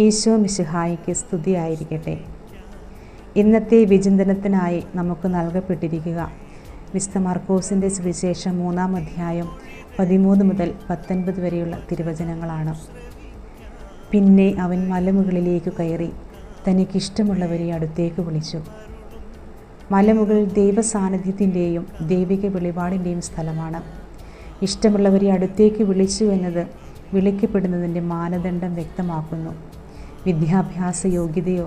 ഈശോ മിശിഹായിക്ക് സ്തുതിയായിരിക്കട്ടെ. ഇന്നത്തെ വിചിന്തനത്തിനായി നമുക്ക് നൽകപ്പെട്ടിരിക്കുക വിശുദ്ധ മർക്കോസിൻ്റെ സുവിശേഷം 3-ാം അധ്യായം 13 മുതൽ 19 വരെയുള്ള തിരുവചനങ്ങളാണ്. പിന്നെ അവൻ മലമുകളിലേക്ക് കയറി തനിക്കിഷ്ടമുള്ളവരെ അടുത്തേക്ക് വിളിച്ചു. മലമുകൾ ദൈവസാന്നിധ്യത്തിൻ്റെയും ദൈവിക വെളിപാടിൻ്റെയും സ്ഥലമാണ്. ഇഷ്ടമുള്ളവരെ അടുത്തേക്ക് വിളിച്ചു എന്നത് വിളിക്കപ്പെടുന്നതിൻ്റെ മാനദണ്ഡം വ്യക്തമാക്കുന്നു. വിദ്യാഭ്യാസ യോഗ്യതയോ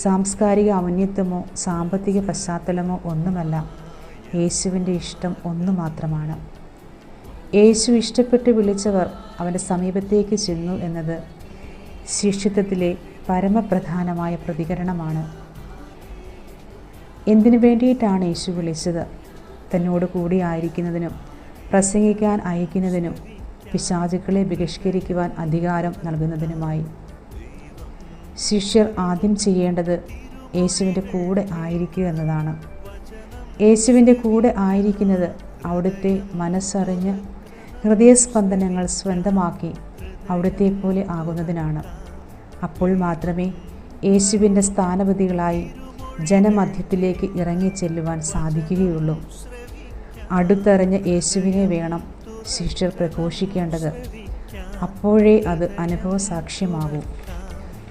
സാംസ്കാരിക ഔന്നത്യമോ സാമ്പത്തിക പശ്ചാത്തലമോ ഒന്നുമല്ല. യേശുവിൻ്റെ ഇഷ്ടം ഒന്നു മാത്രമാണ്. യേശു ഇഷ്ടപ്പെട്ട് വിളിച്ചവർ അവൻ്റെ സമീപത്തേക്ക് ചെന്നു എന്നത് ശിഷ്യത്വത്തിലെ പരമപ്രധാനമായ പ്രതികരണമാണ്. എന്തിനു വേണ്ടിയിട്ടാണ് യേശു വിളിച്ചത്? തന്നോട് കൂടി ആയിരിക്കുന്നതിനും പ്രസംഗിക്കാൻ അയക്കുന്നതിനും പിശാചുക്കളെ ബഹിഷ്കരിക്കുവാൻ അധികാരം നൽകുന്നതിനുമായി. ശിഷ്യർ ആദ്യം ചെയ്യേണ്ടത് യേശുവിൻ്റെ കൂടെ ആയിരിക്കുക എന്നതാണ്. യേശുവിൻ്റെ കൂടെ ആയിരിക്കുന്നത് അവിടുത്തെ മനസ്സറിഞ്ഞ് ഹൃദയസ്പന്ദനങ്ങൾ സ്വന്തമാക്കി അവിടുത്തെ പോലെ ആകുന്നതിനാണ്. അപ്പോൾ മാത്രമേ യേശുവിൻ്റെ സ്ഥാനപതികളായി ജനമധ്യത്തിലേക്ക് ഇറങ്ങിച്ചെല്ലുവാൻ സാധിക്കുകയുള്ളൂ. അടുത്തറിഞ്ഞ യേശുവിനെ വേണം ശിഷ്യർ പ്രഘോഷിക്കേണ്ടത്. അപ്പോഴേ അത് അനുഭവസാക്ഷ്യമാകൂ.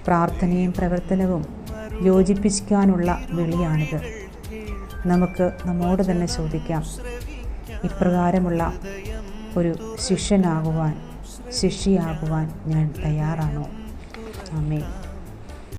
പ്രാർത്ഥനയും പ്രവർത്തനവും യോജിപ്പിക്കാനുള്ള വിളിയാണിത്. നമുക്ക് നമ്മോട് തന്നെ ചോദിക്കാം, ഇപ്രകാരമുള്ള ഒരു ശിഷ്യനാകുവാൻ, ശിഷ്യയാകുവാൻ ഞാൻ തയ്യാറാണോ? ആമേൻ.